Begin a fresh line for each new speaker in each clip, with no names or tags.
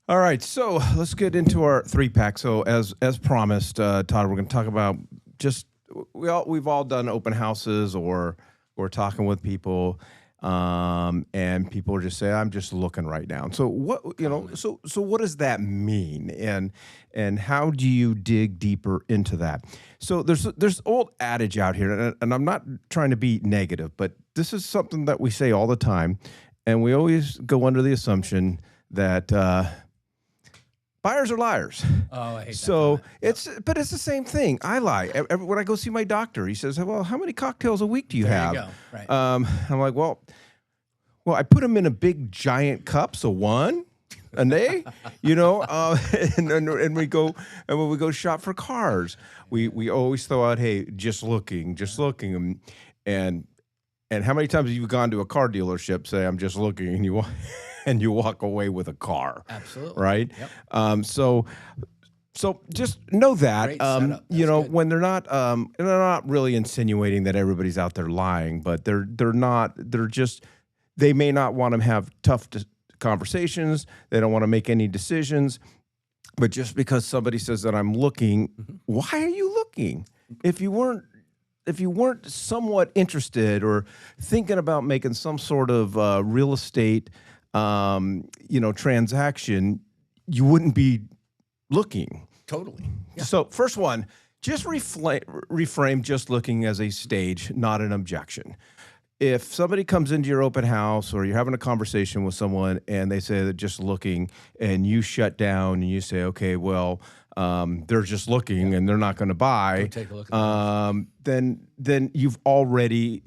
All right, so let's get into our three pack. So as promised, Todd, we're going to talk about just we've all done open houses or we're talking with people, and people just say, "I'm just looking right now." So what so what does that mean, and how do you dig deeper into that? So there's old adage out here, and I'm not trying to be negative, but this is something that we say all the time, and we always go under the assumption that. Buyers are liars.
Oh, I hate that
So
comment.
but it's the same thing. I lie. When I go see my doctor, he says, "Well, how many cocktails a week do you
There
have?"
you go. Right.
I'm like, "Well, I put them in a big giant cup, so one a day, and we go and when we go shop for cars, we always throw out, hey, just looking, and how many times have you gone to a car dealership, say, I'm just looking, and and you walk away with a car,
Absolutely.
right?
Yep.
So just know that,
Great setup. That's good.
when they're not really insinuating that everybody's out there lying, but they may not want to have tough conversations. They don't want to make any decisions, but just because somebody says that I'm looking, why are you looking? If you weren't somewhat interested or thinking about making some sort of real estate, transaction, you wouldn't be looking.
Totally. Yeah.
So first one, just reframe just looking as a stage, not an objection. If somebody comes into your open house or you're having a conversation with someone and they say they're just looking and you shut down and you say, okay, well, they're just looking and they're not going to buy,
Go take a look at
then you already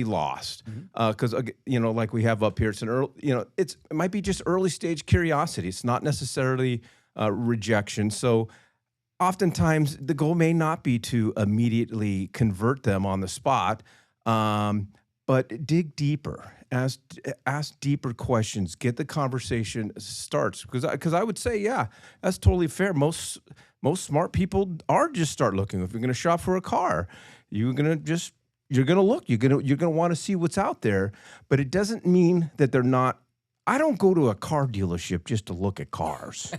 lost. Because like we have up here, it's an early, it might be just early stage curiosity. It's not necessarily rejection. So oftentimes the goal may not be to immediately convert them on the spot, but dig deeper, ask deeper questions, get the conversation starts. Because I would say, yeah, that's totally fair. Most smart people are just start looking. If you're going to shop for a car, you're going to look. You're going to want to see what's out there. But it doesn't mean that they're not. I don't go to a car dealership just to look at cars.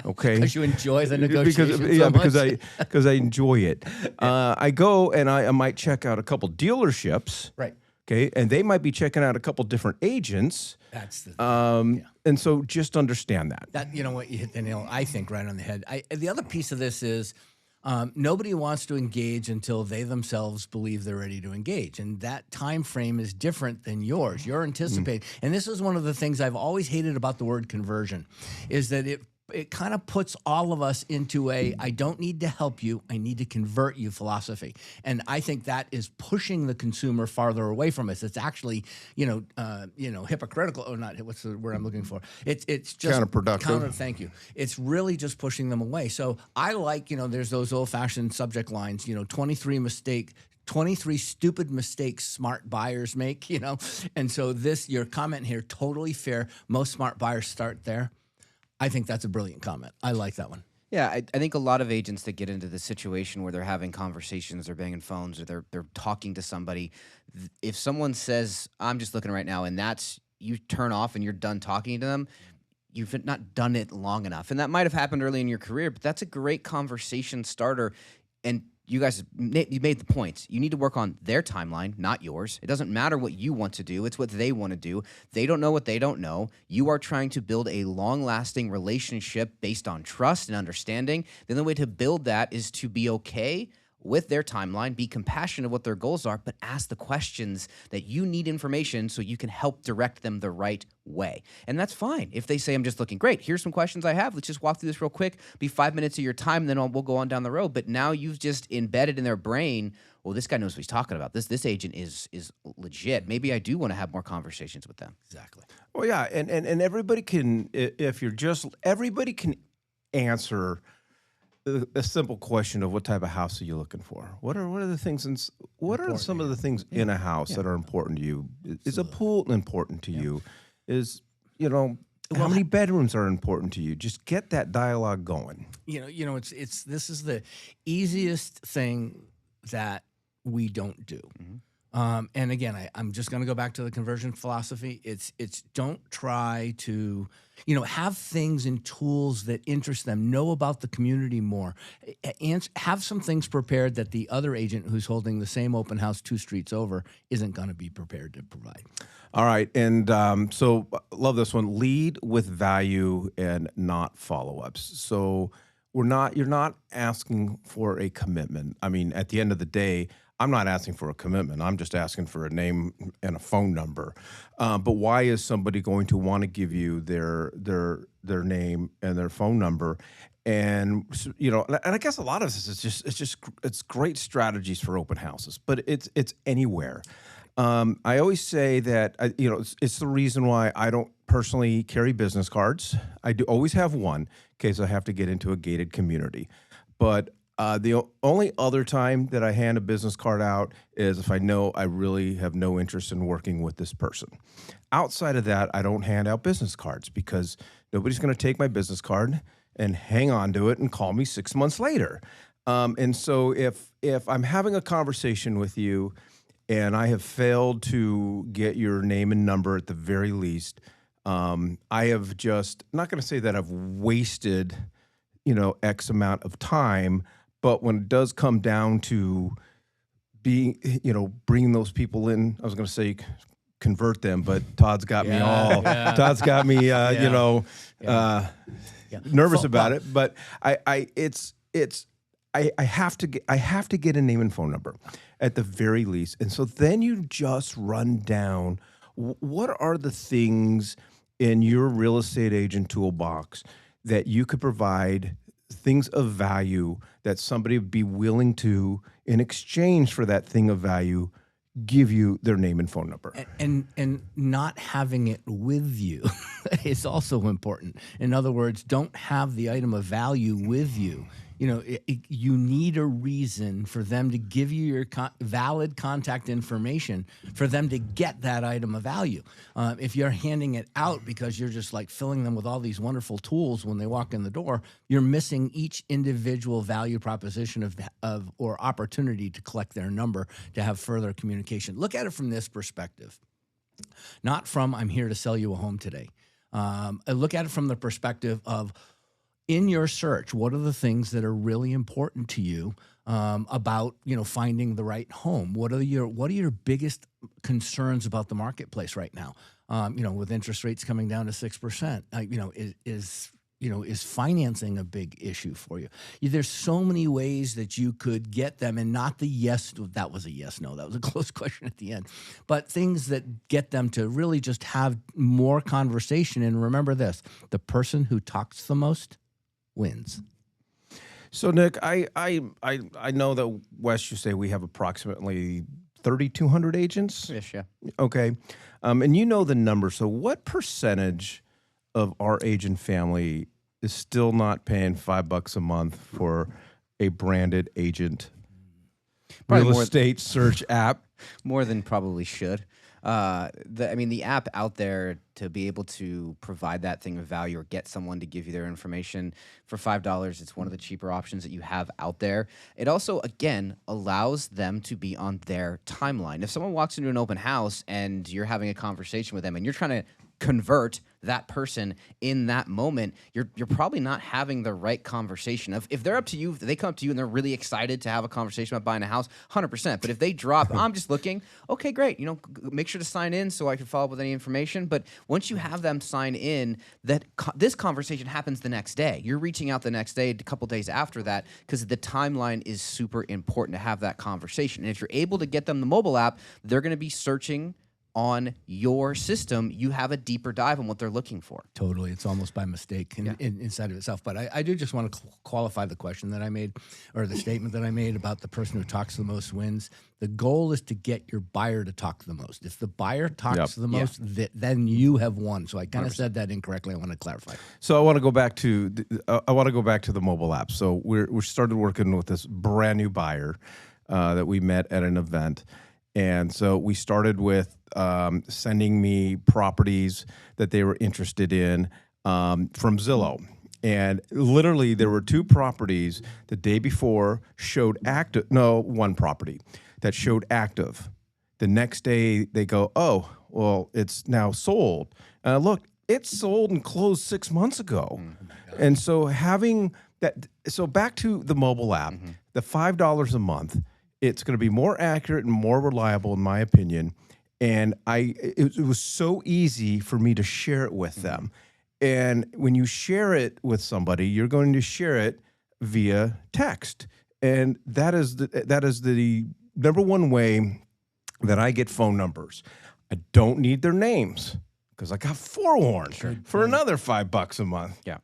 Okay,
Because you enjoy the negotiation
because I enjoy it. I go and I might check out a couple dealerships.
Right.
Okay, and they might be checking out a couple different agents.
That's the
And so just understand that.
That, you know what, you hit the nail, I think, right on the head. The other piece of this is nobody wants to engage until they themselves believe they're ready to engage. And that time frame is different than yours. You're anticipating. And this is one of the things I've always hated about the word conversion, is that it kind of puts all of us into I don't need to help you, I need to convert you philosophy. And I think that is pushing the consumer farther away from us. It's actually, hypocritical, or not, what's the word I'm looking for? It's just
counterproductive.
Thank you. It's really just pushing them away. So I like, there's those old-fashioned subject lines, 23 stupid mistakes smart buyers make, And so your comment here, totally fair. Most smart buyers start there. I think that's a brilliant comment. I like that one.
Yeah, I think a lot of agents that get into the situation where they're having conversations, they're banging phones, or they're talking to somebody, if someone says, I'm just looking right now, and you turn off and you're done talking to them, you've not done it long enough. And that might have happened early in your career, but that's a great conversation starter. And you guys, you made the point. You need to work on their timeline, not yours. It doesn't matter what you want to do. It's what they want to do. They don't know what they don't know. You are trying to build a long-lasting relationship based on trust and understanding. The only way to build that is to be okay with their timeline, be compassionate of what their goals are, but ask the questions that you need information so you can help direct them the right way. And that's fine. If they say, I'm just looking, great, here's some questions I have. Let's just walk through this real quick, be 5 minutes of your time, and then we'll go on down the road. But now you've just embedded in their brain, well, this guy knows what he's talking about. This agent is legit. Maybe I do want to have more conversations with them.
Exactly.
Well, yeah, and everybody can, everybody can answer a simple question of what type of house are you looking for? What are the things some of the things in a house that are important to you? Is a pool important to you? Is how many bedrooms are important to you? Just get that dialogue going. This
is the easiest thing that we don't do. And again, I'm just going to go back to the conversion philosophy. It's don't try to, have things and tools that interest them. Know about the community more. And have some things prepared that the other agent who's holding the same open house 2 streets over isn't going to be prepared to provide.
All right, and so love this one. Lead with value and not follow-ups. So you're not asking for a commitment. I mean, at the end of the day, I'm not asking for a commitment. I'm just asking for a name and a phone number. But why is somebody going to want to give you their name and their phone number? And and I guess a lot of this is it's great strategies for open houses, but it's anywhere. I always say that it's the reason why I don't personally carry business cards. I do always have one in case I have to get into a gated community, but the only other time that I hand a business card out is if I know I really have no interest in working with this person. Outside of that, I don't hand out business cards because nobody's going to take my business card and hang on to it and call me 6 months later. And so if I'm having a conversation with you and I have failed to get your name and number at the very least, I have just, I'm not going to say that I've wasted, X amount of time, but when it does come down to being, bringing those people in, I was going to say convert them, but Todd's got me all, Todd's got me, nervous about it. But I have to get a name and phone number at the very least. And so then you just run down what are the things in your real estate agent toolbox that you could provide, things of value that somebody would be willing to, in exchange for that thing of value, give you their name and phone number.
And not having it with you is also important. In other words, don't have the item of value with you. You need a reason for them to give you your valid contact information for them to get that item of value. If you're handing it out because you're just like filling them with all these wonderful tools when they walk in the door, you're missing each individual value proposition of or opportunity to collect their number to have further communication. Look at it from this perspective, not from I'm here to sell you a home today. Look at it from the perspective of, in your search, what are the things that are really important to you about finding the right home? What are your biggest concerns about the marketplace right now? With interest rates coming down to 6%, is financing a big issue for you? There's so many ways that you could get them, and not the yes. That was a yes, no. That was a close question at the end. But things that get them to really just have more conversation. And remember this: the person who talks the most wins.
So Nick, I know that Wes, you say we have approximately 3,200 agents.
Yes, yeah.
Okay, and you know the number. So what percentage of our agent family is still not paying $5 a month for a branded agent real estate search app?
More than probably should. The app out there to be able to provide that thing of value or get someone to give you their information for $5, it's one of the cheaper options that you have out there. It also, again, allows them to be on their timeline. If someone walks into an open house and you're having a conversation with them and you're trying to convert that person in that moment, you're probably not having the right conversation. If they're up to you, if they come up to you and they're really excited to have a conversation about buying a house, 100%. But if they drop, I'm just looking, okay, great. Make sure to sign in so I can follow up with any information. But once you have them sign in, this conversation happens the next day. You're reaching out the next day, a couple days after that, because the timeline is super important to have that conversation. And if you're able to get them the mobile app, they're going to be searching on your system. You have a deeper dive on what they're looking for.
Totally. It's almost by mistake inside of itself. But I do just want to qualify the question that I made, or the statement that I made about the person who talks the most wins. The goal is to get your buyer to talk the most. If the buyer talks the most, then you have won. So I kind of said that incorrectly. I want to clarify.
So I want to go back to the mobile app. So we started working with this brand new buyer that we met at an event. And so we started with sending me properties that they were interested in from Zillow. And literally there were 2 properties the day before showed active. No, 1 property that showed active. The next day they go, oh, well, it's now sold. Look, it's sold and closed 6 months ago. And so having that, so back to the mobile app, the $5 a month, it's going to be more accurate and more reliable, in my opinion. And it was so easy for me to share it with them. And when you share it with somebody, you're going to share it via text. And that is the number one way that I get phone numbers. I don't need their names because I got forewarned for another $5 a month.
Yeah.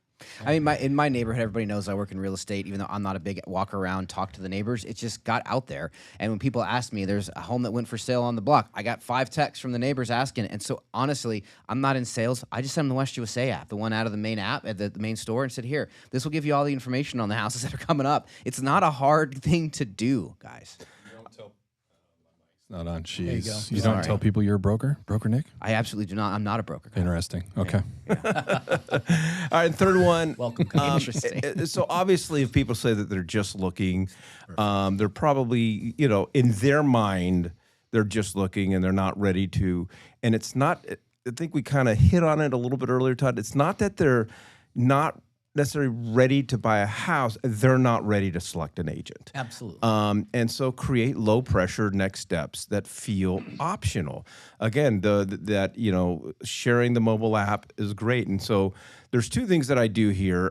I mean, in my neighborhood, everybody knows I work in real estate, even though I'm not a big walk around, talk to the neighbors. It just got out there. And when people ask me, there's a home that went for sale on the block, I got 5 texts from the neighbors asking. And so, honestly, I'm not in sales. I just sent them the West USA app, the one out of the main app at the main store, and said, here, this will give you all the information on the houses that are coming up. It's not a hard thing to do, guys.
Not on.
you go.
Jeez. You don't tell people you're a broker? Broker Nick?
I absolutely do not. I'm not a broker.
Interesting. Okay.
All right, and third one.
Welcome.
Interesting.
So obviously, if people say that they're just looking, they're probably, in their mind, they're just looking and they're not ready to. And it's not, I think we kind of hit on it a little bit earlier, Todd. It's not that they're not necessarily ready to buy a house. They're not ready to select an agent.
Absolutely.
And so create low pressure next steps that feel optional. Again, sharing the mobile app is great. And so there's 2 things that I do here.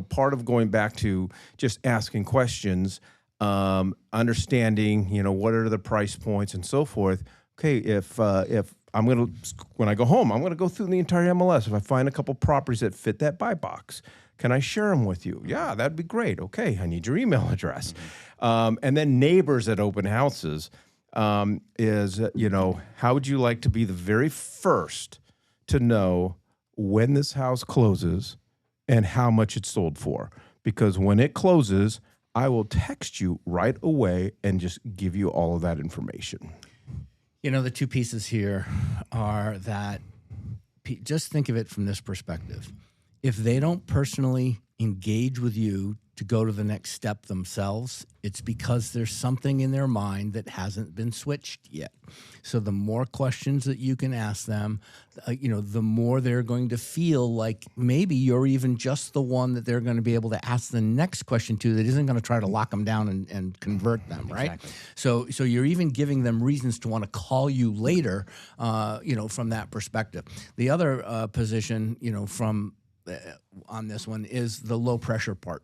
Part of going back to just asking questions, understanding, what are the price points and so forth. Okay, if when I go home, I'm going to go through the entire MLS. If I find a couple properties that fit that buy box, can I share them with you? Yeah, that'd be great. Okay, I need your email address. And then neighbors at open houses is, how would you like to be the very first to know when this house closes and how much it's sold for? Because when it closes, I will text you right away and just give you all of that information.
The 2 pieces here are that just think of it from this perspective. If they don't personally engage with you to go to the next step themselves, it's because there's something in their mind that hasn't been switched yet. So the more questions that you can ask them, the more they're going to feel like maybe you're even just the one that they're going to be able to ask the next question to that isn't going to try to lock them down and convert them, right? Exactly. So you're even giving them reasons to want to call you later, from that perspective. The other position, from on this one is the low pressure part.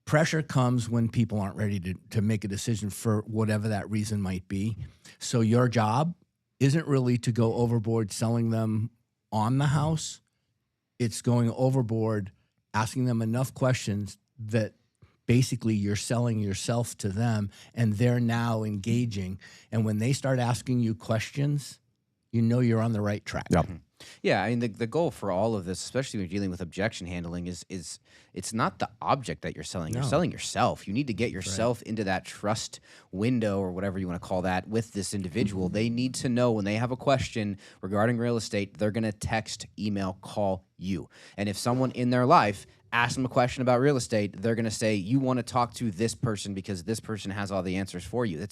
Pressure comes when people aren't ready to make a decision for whatever that reason might be. So your job isn't really to go overboard selling them on the house. It's going overboard, asking them enough questions that basically you're selling yourself to them and they're now engaging. And when they start asking you questions, you're on the right track.
Yep.
Yeah, I mean, the goal for all of this, especially when you're dealing with objection handling, is it's not the object that you're selling. You're selling yourself. You need to get yourself into that trust window or whatever you want to call that with this individual. They need to know when they have a question regarding real estate, they're going to text, email, call you. And if someone in their life asks them a question about real estate, they're going to say, you want to talk to this person because this person has all the answers for you.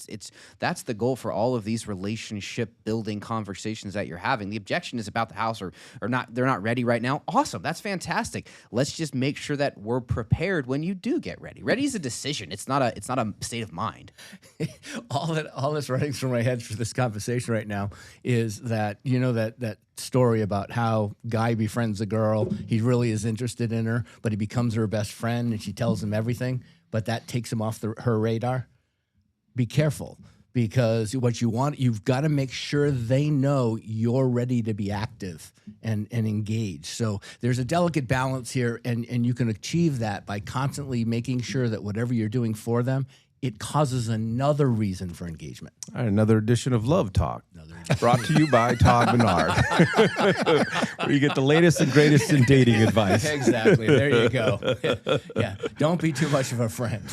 That's the goal for all of these relationship building conversations that you're having. The objection is about the house or not, they're not ready right now. Awesome. That's fantastic. Let's just make sure that we're prepared when you do get ready. Ready is a decision. It's not a state of mind.
all that's running through my head for this conversation right now is that, that story about how guy befriends a girl. He really is interested in her, but he becomes her best friend and she tells him everything, but that takes him off her radar. Be careful, because what you want, you've got to make sure they know you're ready to be active and engaged. So there's a delicate balance here, and you can achieve that by constantly making sure that whatever you're doing for them, it causes another reason for engagement.
All right, another edition of Love Talk, brought to you by Todd Bernard, where you get the latest and greatest in dating advice.
Exactly. There you go. Yeah. Don't be too much of a friend.